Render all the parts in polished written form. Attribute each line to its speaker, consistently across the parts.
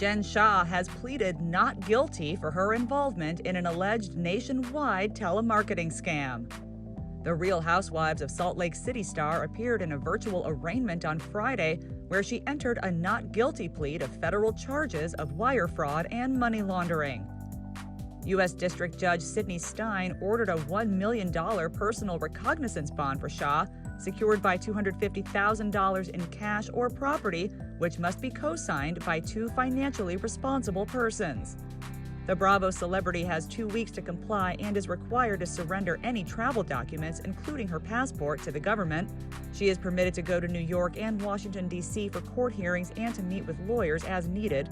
Speaker 1: Jen Shah has pleaded not guilty for her involvement in an alleged nationwide telemarketing scam. The Real Housewives of Salt Lake City star appeared in a virtual arraignment on Friday where she entered a not guilty plea to federal charges of wire fraud and money laundering. U.S. District Judge Sidney Stein ordered a $1 million personal recognizance bond for Shah, secured by $250,000 in cash or property, which must be co-signed by two financially responsible persons. The Bravo celebrity has 2 weeks to comply and is required to surrender any travel documents, including her passport, to the government. She is permitted to go to New York and Washington, D.C. for court hearings and to meet with lawyers as needed.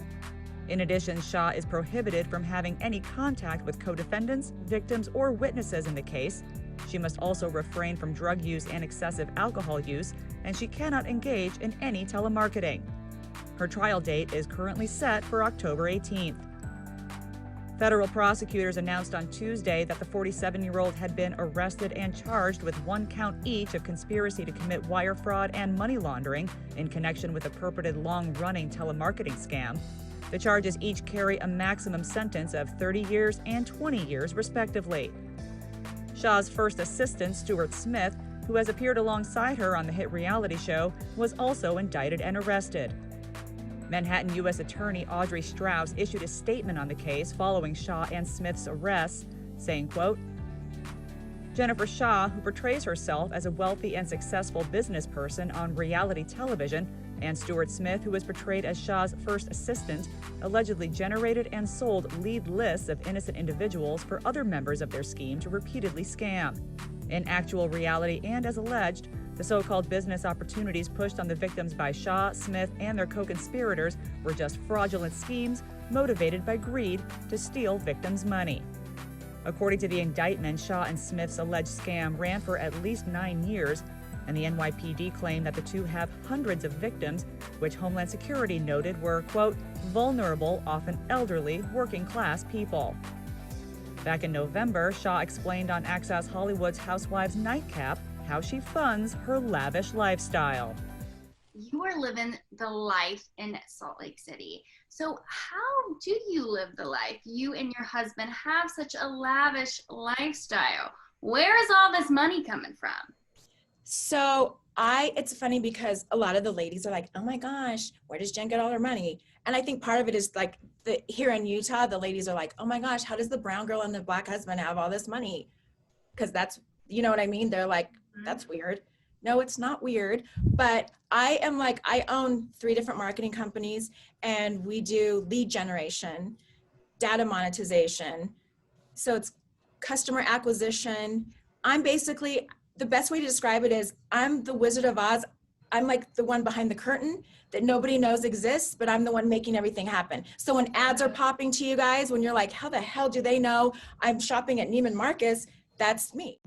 Speaker 1: In addition, Shah is prohibited from having any contact with co-defendants, victims, or witnesses in the case. She must also refrain from drug use and excessive alcohol use, and she cannot engage in any telemarketing. Her trial date is currently set for October 18th. Federal prosecutors announced on Tuesday that the 47-year-old had been arrested and charged with 1 count each of conspiracy to commit wire fraud and money laundering in connection with a purported long-running telemarketing scam. The charges each carry a maximum sentence of 30 years and 20 years, respectively. Shah's first assistant, Stuart Smith, who has appeared alongside her on the hit reality show, was also indicted and arrested. Manhattan U.S. Attorney Audrey Strauss issued a statement on the case following Shah and Smith's arrests, saying, quote, "Jennifer Shah, who portrays herself as a wealthy and successful business person on reality television, and Stuart Smith, who is portrayed as Shah's first assistant, allegedly generated and sold lead lists of innocent individuals for other members of their scheme to repeatedly scam. In actual reality and as alleged, the so-called business opportunities pushed on the victims by Shah, Smith, and their co-conspirators were just fraudulent schemes motivated by greed to steal victims' money." According to the indictment, Shah and Smith's alleged scam ran for at least 9 years, and the NYPD claimed that the two have hundreds of victims, which Homeland Security noted were, quote, vulnerable, often elderly, working-class people. Back in November, Shah explained on Access Hollywood's Housewives Nightcap how she funds her lavish lifestyle.
Speaker 2: You are living the life in Salt Lake City. So how do you live the life? You and your husband have such a lavish lifestyle. Where is all this money coming from?
Speaker 3: So it's funny because a lot of the ladies are like, oh my gosh, where does Jen get all her money? And I think part of it is like here in Utah, the ladies are like, oh my gosh, how does the brown girl and the black husband have all this money? Because that's, you know what I mean? They're like, that's weird. No, it's not weird. But I own 3 different marketing companies, and we do lead generation, data monetization. So it's customer acquisition. I'm basically, the best way to describe it is I'm the Wizard of Oz. I'm like the one behind the curtain that nobody knows exists, but I'm the one making everything happen. So when ads are popping to you guys, when you're like, how the hell do they know I'm shopping at Neiman Marcus? That's me.